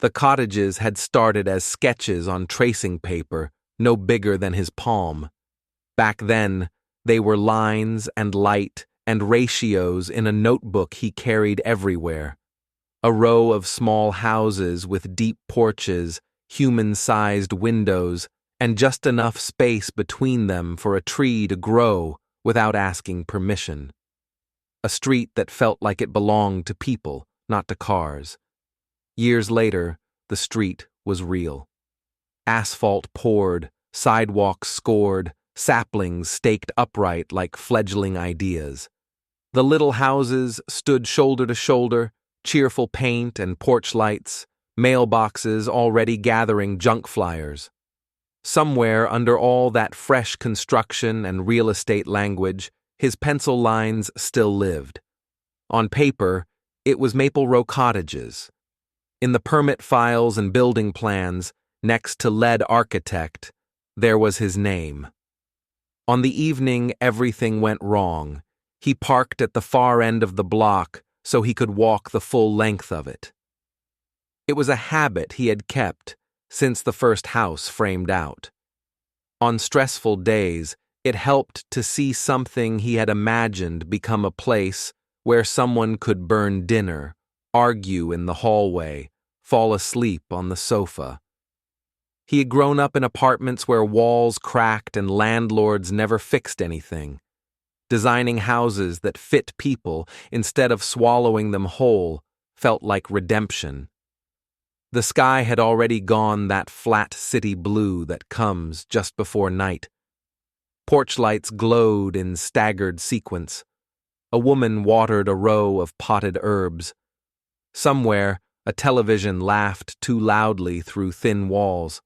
The cottages had started as sketches on tracing paper, no bigger than his palm. Back then, they were lines and light and ratios in a notebook he carried everywhere. A row of small houses with deep porches, human-sized windows, and just enough space between them for a tree to grow without asking permission. A street that felt like it belonged to people, not to cars. Years later, the street was real. Asphalt poured, sidewalks scored, saplings staked upright like fledgling ideas. The little houses stood shoulder to shoulder, cheerful paint and porch lights, mailboxes already gathering junk flyers. Somewhere under all that fresh construction and real estate language, his pencil lines still lived. On paper, it was Maple Row Cottages. In the permit files and building plans, next to lead architect, there was his name. On the evening everything went wrong, he parked at the far end of the block so he could walk the full length of it. It was a habit he had kept since the first house framed out. On stressful days, it helped to see something he had imagined become a place where someone could burn dinner, argue in the hallway, fall asleep on the sofa. He had grown up in apartments where walls cracked and landlords never fixed anything. Designing houses that fit people instead of swallowing them whole felt like redemption. The sky had already gone that flat city blue that comes just before night. Porch lights glowed in staggered sequence. A woman watered a row of potted herbs. Somewhere, a television laughed too loudly through thin walls.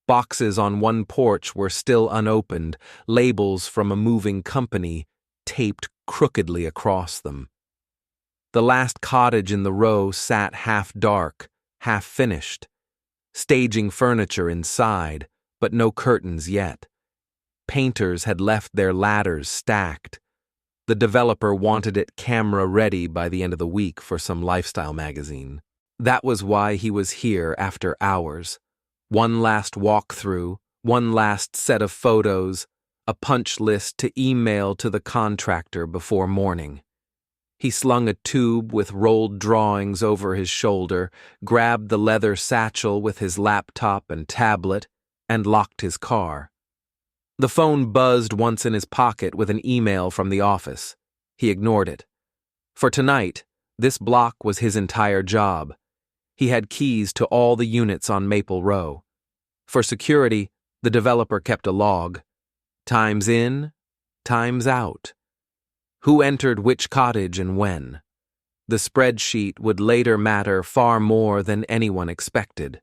Boxes on one porch were still unopened, labels from a moving company taped crookedly across them. The last cottage in the row sat half dark, half finished, staging furniture inside, but no curtains yet. Painters had left their ladders stacked. The developer wanted it camera-ready by the end of the week for some lifestyle magazine. That was why he was here after hours. One last walkthrough, one last set of photos, a punch list to email to the contractor before morning. He slung a tube with rolled drawings over his shoulder, grabbed the leather satchel with his laptop and tablet, and locked his car. The phone buzzed once in his pocket with an email from the office. He ignored it. For tonight, this block was his entire job. He had keys to all the units on Maple Row. For security, the developer kept a log. Times in, times out. Who entered which cottage and when? The spreadsheet would later matter far more than anyone expected.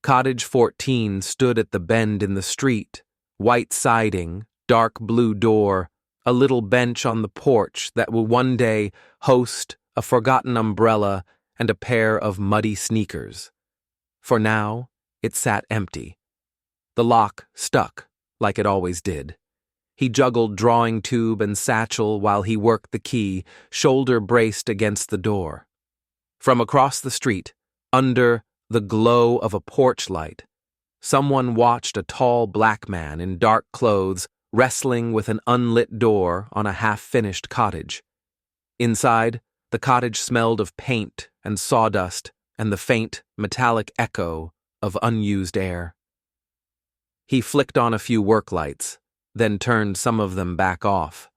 Cottage 14 stood at the bend in the street, white siding, dark blue door, a little bench on the porch that will one day host a forgotten umbrella and a pair of muddy sneakers. For now, it sat empty. The lock stuck, like it always did. He juggled drawing tube and satchel while he worked the key, shoulder braced against the door. From across the street, under the glow of a porch light, someone watched a tall black man in dark clothes wrestling with an unlit door on a half-finished cottage. Inside, the cottage smelled of paint and sawdust and the faint, metallic echo of unused air. He flicked on a few work lights, then turned some of them back off.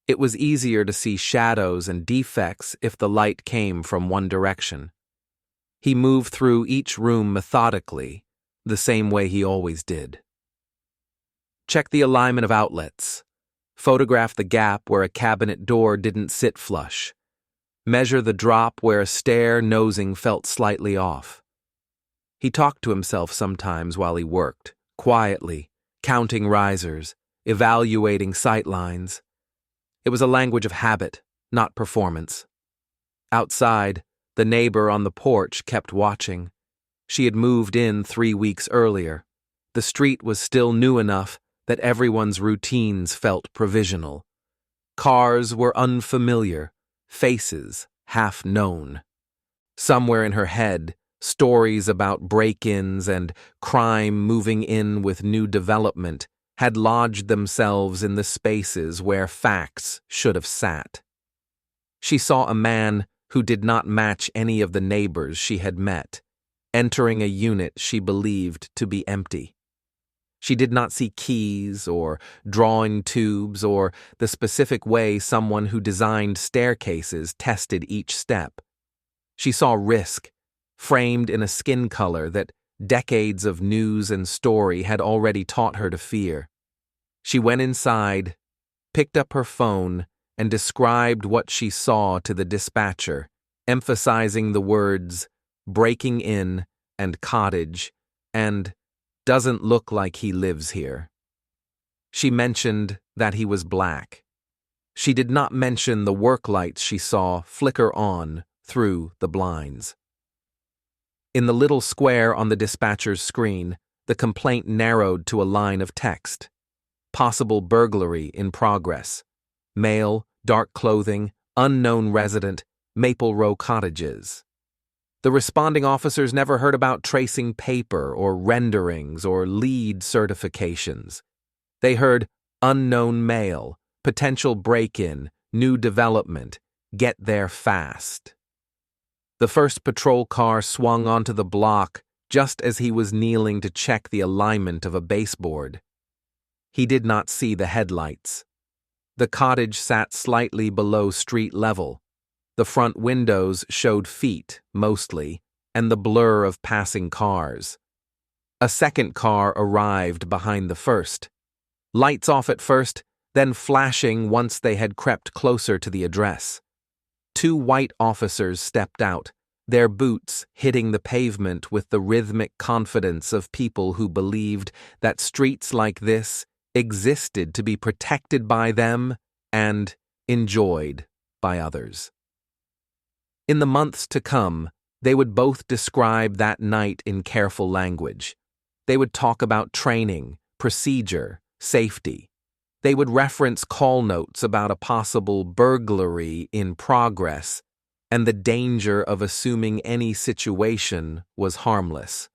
It was easier to see shadows and defects if the light came from one direction. He moved through each room methodically, the same way he always did. Check the alignment of outlets. Photograph the gap where a cabinet door didn't sit flush. Measure the drop where a stair nosing felt slightly off. He talked to himself sometimes while he worked, quietly, counting risers, evaluating sightlines. It was a language of habit, not performance. Outside, the neighbor on the porch kept watching. She had moved in 3 weeks earlier. The street was still new enough that everyone's routines felt provisional. Cars were unfamiliar, faces half known. Somewhere in her head, Stories about break-ins and crime moving in with new development had lodged themselves in the spaces where facts should have sat. She saw a man who did not match any of the neighbors she had met, entering a unit she believed to be empty. She did not see keys or drawing tubes or the specific way someone who designed staircases tested each step. She saw risk, framed in a skin color that decades of news and story had already taught her to fear. She went inside, picked up her phone, and described what she saw to the dispatcher, emphasizing the words breaking in and cottage and doesn't look like he lives here. She mentioned that he was black. She did not mention the work lights she saw flicker on through the blinds. In the little square on the dispatcher's screen, the complaint narrowed to a line of text. Possible burglary in progress. Male, dark clothing, unknown resident, Maple Row Cottages. The responding officers never heard about tracing paper or renderings or lead certifications. They heard unknown male, potential break-in, new development, get there fast. The first patrol car swung onto the block just as he was kneeling to check the alignment of a baseboard. He did not see the headlights. The cottage sat slightly below street level. The front windows showed feet, mostly, and the blur of passing cars. A second car arrived behind the first. Lights off at first, then flashing once they had crept closer to the address. Two white officers stepped out, their boots hitting the pavement with the rhythmic confidence of people who believed that streets like this existed to be protected by them and enjoyed by others. In the months to come, they would both describe that night in careful language. They would talk about training, procedure, safety. They would reference call notes about a possible burglary in progress and the danger of assuming any situation was harmless.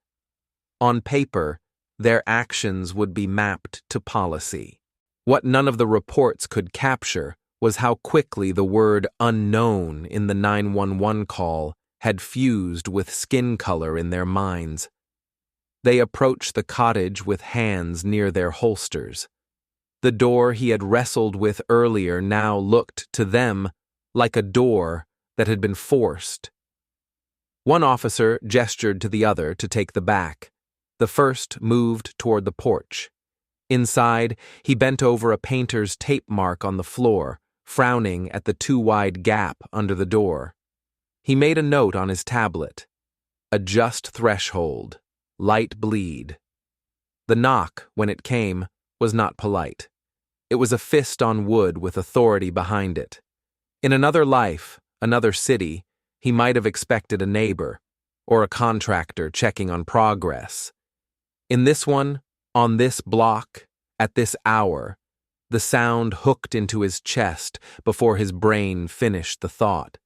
On paper, their actions would be mapped to policy. What none of the reports could capture was how quickly the word unknown in the 911 call had fused with skin color in their minds. They approached the cottage with hands near their holsters. The door he had wrestled with earlier now looked to them like a door that had been forced. One officer gestured to the other to take the back. The first moved toward the porch. Inside, he bent over a painter's tape mark on the floor, frowning at the too-wide gap under the door. He made a note on his tablet. Adjust threshold. Light bleed. The knock, when it came, was not polite. It was a fist on wood with authority behind it. In another life, another city, he might have expected a neighbor, or a contractor checking on progress. In this one, on this block, at this hour, the sound hooked into his chest before his brain finished the thought.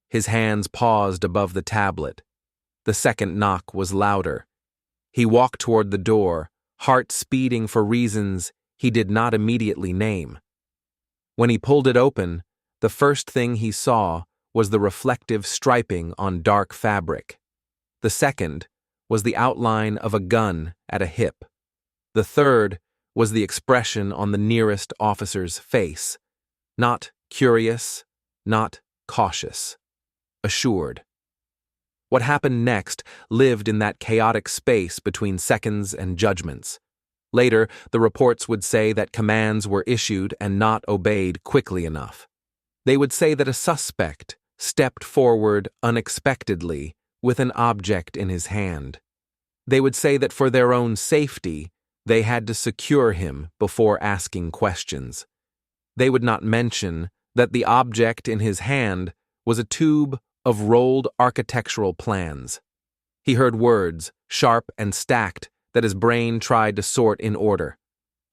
His hands paused above the tablet. The second knock was louder. He walked toward the door, heart speeding for reasons he did not immediately name. When he pulled it open, the first thing he saw was the reflective striping on dark fabric. The second was the outline of a gun at a hip. The third was the expression on the nearest officer's face. Not curious, not cautious. Assured. What happened next lived in that chaotic space between seconds and judgments. Later, the reports would say that commands were issued and not obeyed quickly enough. They would say that a suspect stepped forward unexpectedly with an object in his hand. They would say that for their own safety, they had to secure him before asking questions. They would not mention that the object in his hand was a tube of rolled architectural plans. He heard words, sharp and stacked, that his brain tried to sort in order.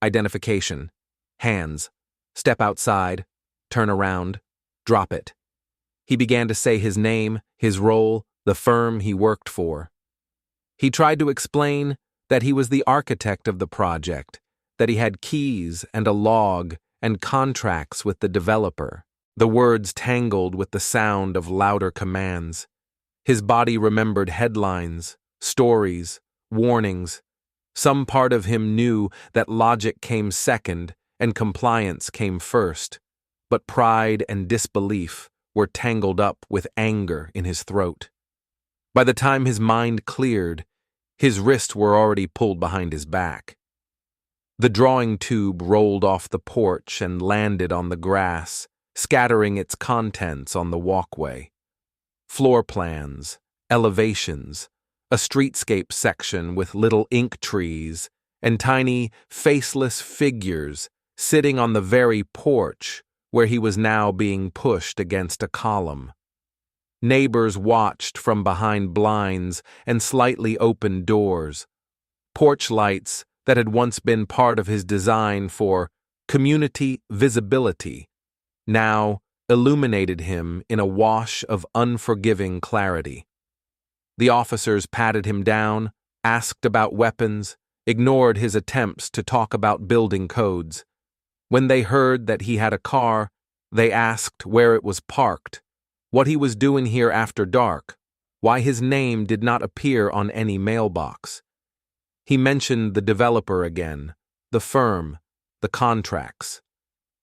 Identification. Hands. Step outside. Turn around. Drop it. He began to say his name, his role, the firm he worked for. He tried to explain that he was the architect of the project, that he had keys and a log and contracts with the developer. The words tangled with the sound of louder commands. His body remembered headlines, stories, warnings. Some part of him knew that logic came second and compliance came first, but pride and disbelief were tangled up with anger in his throat. By the time his mind cleared, his wrists were already pulled behind his back. The drawing tube rolled off the porch and landed on the grass, scattering its contents on the walkway. Floor plans, elevations, a streetscape section with little ink trees, and tiny, faceless figures sitting on the very porch where he was now being pushed against a column. Neighbors watched from behind blinds and slightly open doors. Porch lights that had once been part of his design for community visibility now illuminated him in a wash of unforgiving clarity. The officers patted him down, asked about weapons, ignored his attempts to talk about building codes. When they heard that he had a car, they asked where it was parked, what he was doing here after dark, why his name did not appear on any mailbox. He mentioned the developer again, the firm, the contracts.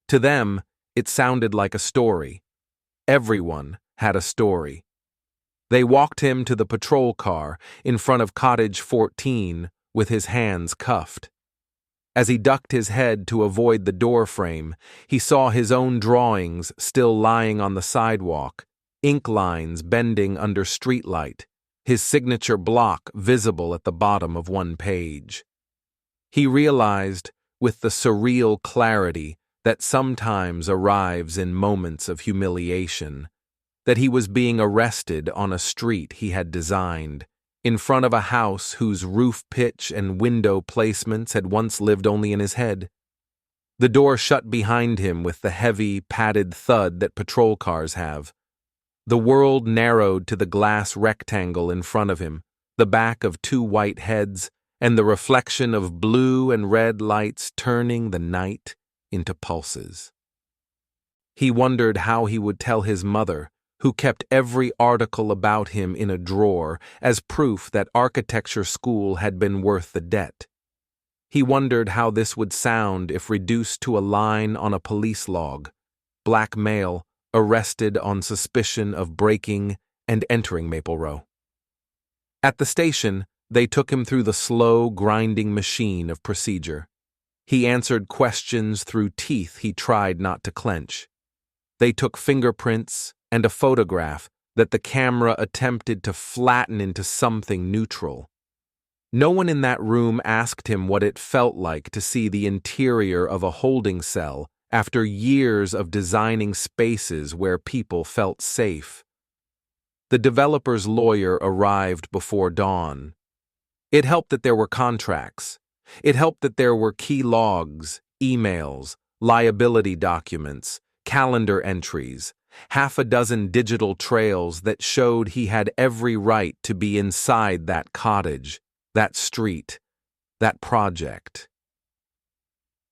To them, it sounded like a story. Everyone had a story. They walked him to the patrol car in front of Cottage 14 with his hands cuffed. As he ducked his head to avoid the door frame, he saw his own drawings still lying on the sidewalk, ink lines bending under streetlight, his signature block visible at the bottom of one page. He realized, with the surreal clarity that sometimes arrives in moments of humiliation, that he was being arrested on a street he had designed, in front of a house whose roof pitch and window placements had once lived only in his head. The door shut behind him with the heavy, padded thud that patrol cars have. The world narrowed to the glass rectangle in front of him, the back of two white heads, and the reflection of blue and red lights turning the night into pulses. He wondered how he would tell his mother, who kept every article about him in a drawer as proof that architecture school had been worth the debt. He wondered how this would sound if reduced to a line on a police log: black male, arrested on suspicion of breaking and entering Maple Row. At the station, they took him through the slow, grinding machine of procedure. He answered questions through teeth he tried not to clench. They took fingerprints and a photograph that the camera attempted to flatten into something neutral. No one in that room asked him what it felt like to see the interior of a holding cell after years of designing spaces where people felt safe. The developer's lawyer arrived before dawn. It helped that there were contracts. It helped that there were key logs, emails, liability documents, calendar entries, half a dozen digital trails that showed he had every right to be inside that cottage, that street, that project.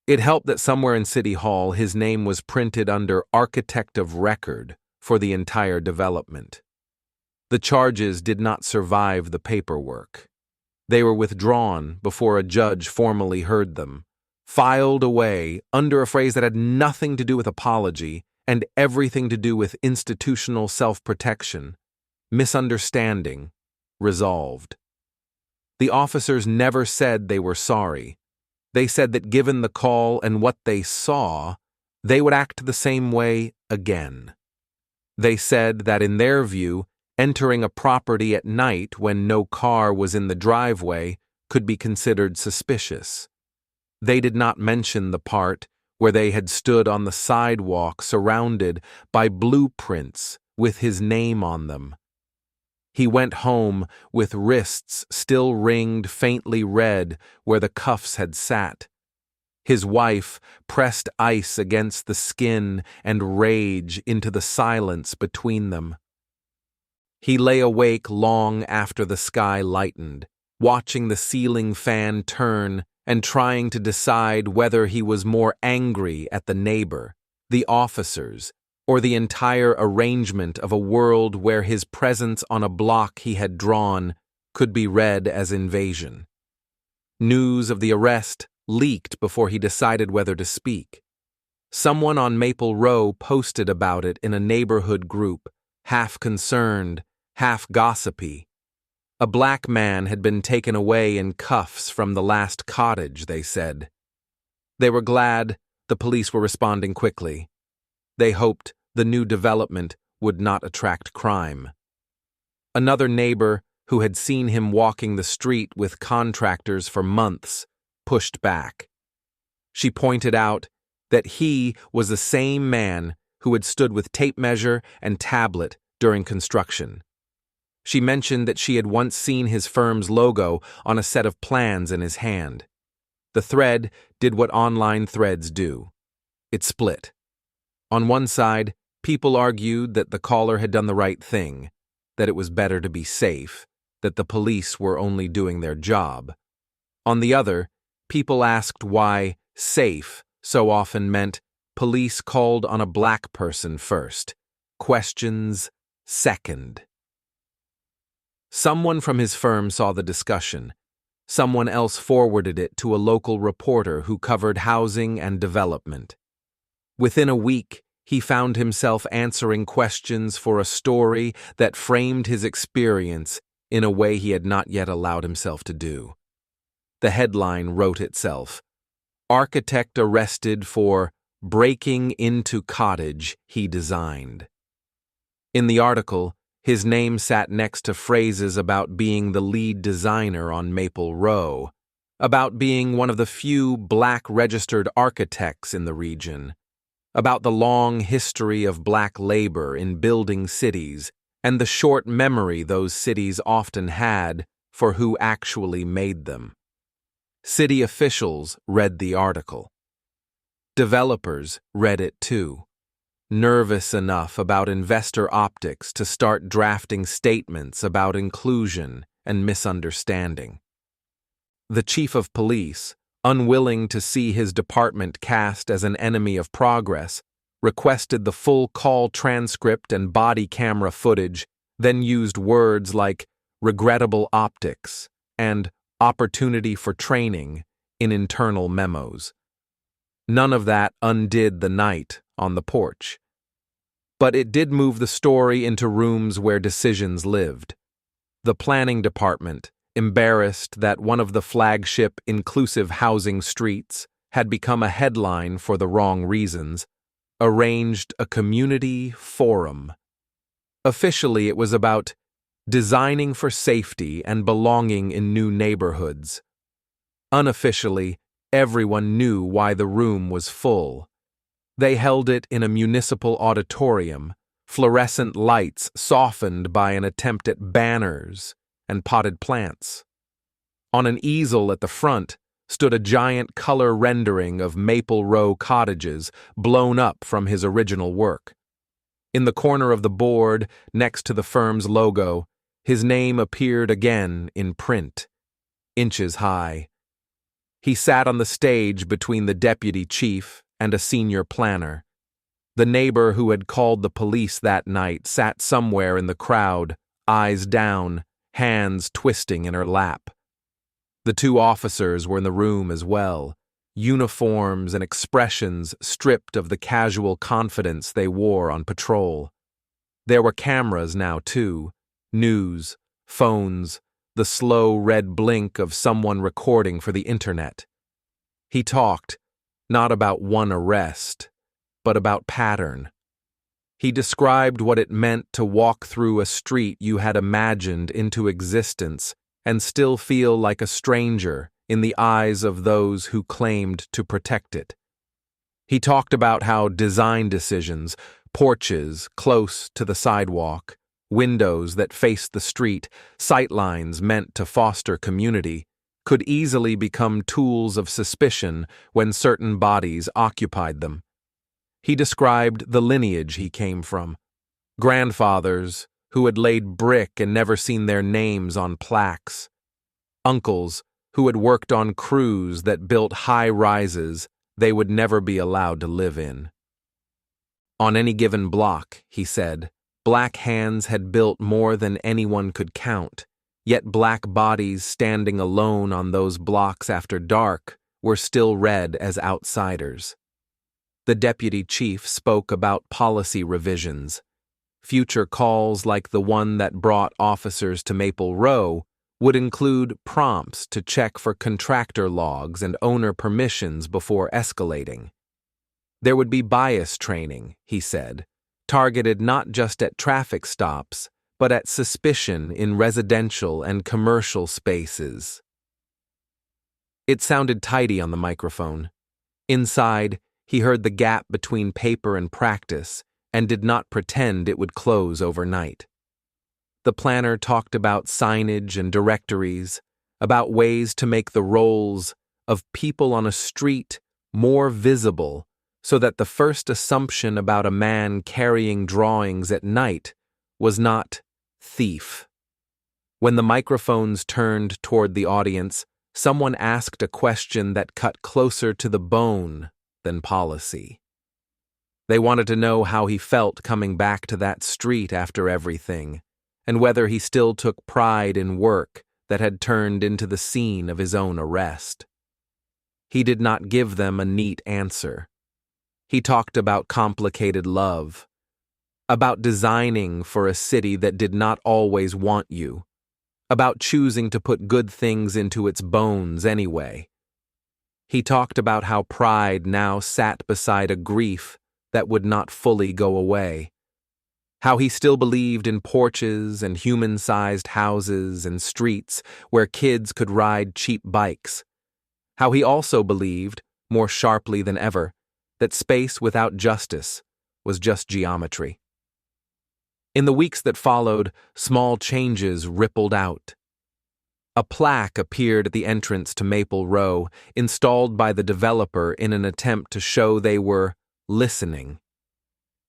It helped that somewhere in City Hall his name was printed under Architect of Record for the entire development. The charges did not survive the paperwork. They were withdrawn before a judge formally heard them, filed away under a phrase that had nothing to do with apology and everything to do with institutional self-protection, misunderstanding, resolved. The officers never said they were sorry. They said that given the call and what they saw, they would act the same way again. They said that in their view, entering a property at night when no car was in the driveway could be considered suspicious. They did not mention the part where they had stood on the sidewalk surrounded by blueprints with his name on them. He went home with wrists still ringed faintly red where the cuffs had sat. His wife pressed ice against the skin and rage into the silence between them. He lay awake long after the sky lightened, watching the ceiling fan turn and trying to decide whether he was more angry at the neighbor, the officers, or the entire arrangement of a world where his presence on a block he had drawn could be read as invasion. News of the arrest leaked before he decided whether to speak. Someone on Maple Row posted about it in a neighborhood group, half concerned, half gossipy. A black man had been taken away in cuffs from the last cottage, they said. They were glad the police were responding quickly. They hoped the new development would not attract crime. Another neighbor, who had seen him walking the street with contractors for months, pushed back. She pointed out that he was the same man who had stood with tape measure and tablet during construction. She mentioned that she had once seen his firm's logo on a set of plans in his hand. The thread did what online threads do. It split. On one side, people argued that the caller had done the right thing, that it was better to be safe, that the police were only doing their job. On the other, people asked why safe so often meant police called on a black person first, questions second. Someone from his firm saw the discussion. Someone else forwarded it to a local reporter who covered housing and development. Within a week, he found himself answering questions for a story that framed his experience in a way he had not yet allowed himself to do. The headline wrote itself: "Architect arrested for breaking into cottage he designed." In the article, his name sat next to phrases about being the lead designer on Maple Row, about being one of the few black registered architects in the region, about the long history of black labor in building cities and the short memory those cities often had for who actually made them. City officials read the article. Developers read it too, nervous enough about investor optics to start drafting statements about inclusion and misunderstanding. The chief of police, unwilling to see his department cast as an enemy of progress, requested the full call transcript and body camera footage, then used words like regrettable optics and opportunity for training in internal memos. None of that undid the night on the porch. But it did move the story into rooms where decisions lived. The planning department, embarrassed that one of the flagship inclusive housing streets had become a headline for the wrong reasons, arranged a community forum. Officially, it was about designing for safety and belonging in new neighborhoods. Unofficially, everyone knew why the room was full. They held it in a municipal auditorium, fluorescent lights softened by an attempt at banners and potted plants. On an easel at the front stood a giant color rendering of Maple Row cottages blown up from his original work. In the corner of the board, next to the firm's logo, his name appeared again in print, inches high. He sat on the stage between the deputy chief and a senior planner. The neighbor who had called the police that night sat somewhere in the crowd, eyes down, hands twisting in her lap. The two officers were in the room as well, uniforms and expressions stripped of the casual confidence they wore on patrol. There were cameras now, too, news, phones, the slow red blink of someone recording for the internet. He talked, not about one arrest, but about pattern. He described what it meant to walk through a street you had imagined into existence and still feel like a stranger in the eyes of those who claimed to protect it. He talked about how design decisions, porches close to the sidewalk, windows that faced the street, sightlines meant to foster community, could easily become tools of suspicion when certain bodies occupied them. He described the lineage he came from, grandfathers who had laid brick and never seen their names on plaques. Uncles who had worked on crews that built high rises they would never be allowed to live in. On any given block, he said, black hands had built more than anyone could count, yet black bodies standing alone on those blocks after dark were still read as outsiders. The deputy chief spoke about policy revisions. Future calls like the one that brought officers to Maple Row would include prompts to check for contractor logs and owner permissions before escalating. There would be bias training, he said, targeted not just at traffic stops, but at suspicion in residential and commercial spaces. It sounded tidy on the microphone. Inside, he heard the gap between paper and practice and did not pretend it would close overnight. The planner talked about signage and directories, about ways to make the roles of people on a street more visible so that the first assumption about a man carrying drawings at night was not thief. When the microphones turned toward the audience, someone asked a question that cut closer to the bone than policy. They wanted to know how he felt coming back to that street after everything, and whether he still took pride in work that had turned into the scene of his own arrest. He did not give them a neat answer. He talked about complicated love, about designing for a city that did not always want you, about choosing to put good things into its bones anyway. He talked about how pride now sat beside a grief that would not fully go away, how he still believed in porches and human-sized houses and streets where kids could ride cheap bikes, how he also believed, more sharply than ever, that space without justice was just geometry. In the weeks that followed, small changes rippled out. A plaque appeared at the entrance to Maple Row, installed by the developer in an attempt to show they were listening.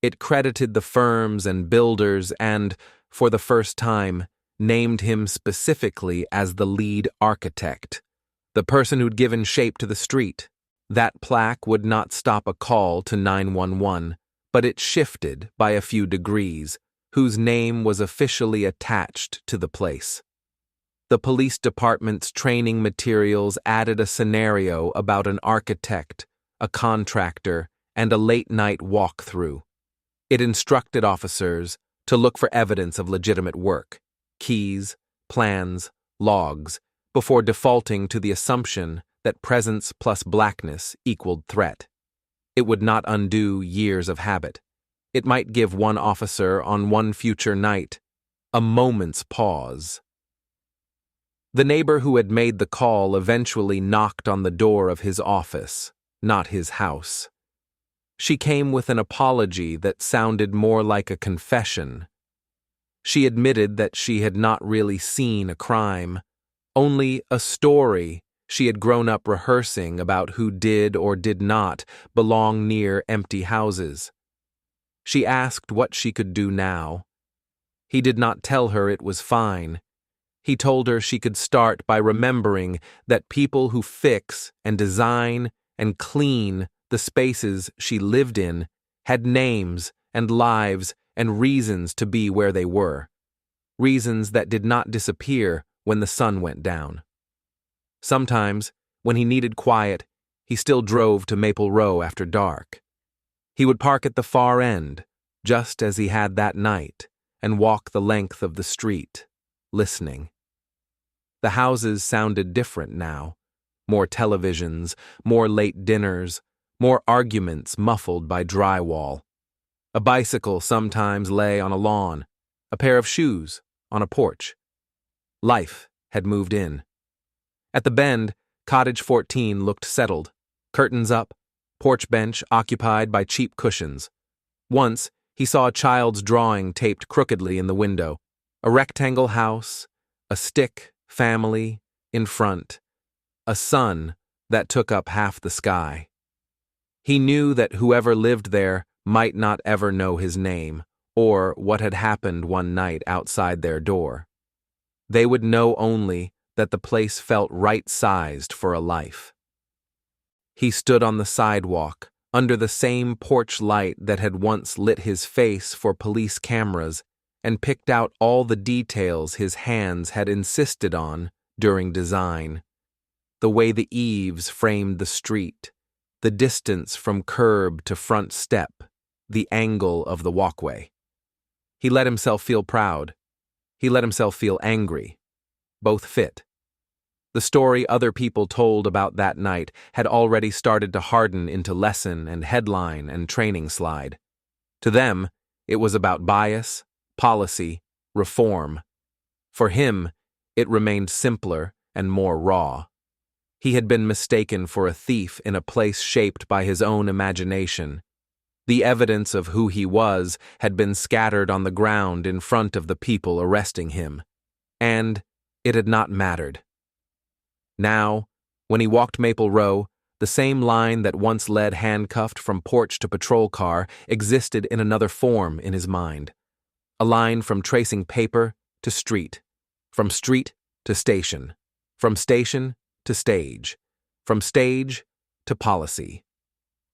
It credited the firms and builders and, for the first time, named him specifically as the lead architect, the person who'd given shape to the street. That plaque would not stop a call to 911, but it shifted by a few degrees, whose name was officially attached to the place. The police department's training materials added a scenario about an architect, a contractor, and a late-night walkthrough. It instructed officers to look for evidence of legitimate work, keys, plans, logs, before defaulting to the assumption that presence plus blackness equaled threat. It would not undo years of habit. It might give one officer on one future night a moment's pause. The neighbor who had made the call eventually knocked on the door of his office, not his house. She came with an apology that sounded more like a confession. She admitted that she had not really seen a crime, only a story she had grown up rehearsing about who did or did not belong near empty houses. She asked what she could do now. He did not tell her it was fine. He told her she could start by remembering that people who fix and design and clean the spaces she lived in had names and lives and reasons to be where they were, reasons that did not disappear when the sun went down. Sometimes, when he needed quiet, he still drove to Maple Row after dark. He would park at the far end, just as he had that night, and walk the length of the street, listening. The houses sounded different now. More televisions, more late dinners, more arguments muffled by drywall. A bicycle sometimes lay on a lawn, a pair of shoes on a porch. Life had moved in. At the bend, Cottage 14 looked settled, curtains up, porch bench occupied by cheap cushions. Once, he saw a child's drawing taped crookedly in the window, a rectangle house, a stick family in front, a sun that took up half the sky. He knew that whoever lived there might not ever know his name, or what had happened one night outside their door. They would know only that the place felt right-sized for a life. He stood on the sidewalk, under the same porch light that had once lit his face for police cameras, and picked out all the details his hands had insisted on during design. The way the eaves framed the street, the distance from curb to front step, the angle of the walkway. He let himself feel proud. He let himself feel angry. Both fit. The story other people told about that night had already started to harden into lesson and headline and training slide. To them, it was about bias, policy, reform. For him, it remained simpler and more raw. He had been mistaken for a thief in a place shaped by his own imagination. The evidence of who he was had been scattered on the ground in front of the people arresting him. And it had not mattered. Now, when he walked Maple Row, the same line that once led handcuffed from porch to patrol car existed in another form in his mind. A line from tracing paper to street, from street to station, from station to stage, from stage to policy.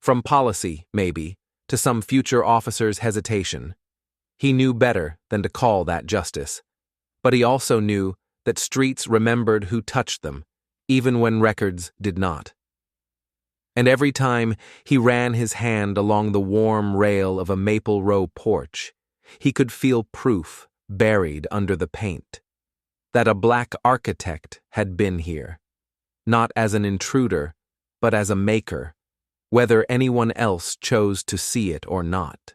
From policy, maybe, to some future officer's hesitation. He knew better than to call that justice. But he also knew that streets remembered who touched them, even when records did not. And every time he ran his hand along the warm rail of a Maple Row porch, he could feel proof buried under the paint, that a black architect had been here, not as an intruder, but as a maker, whether anyone else chose to see it or not.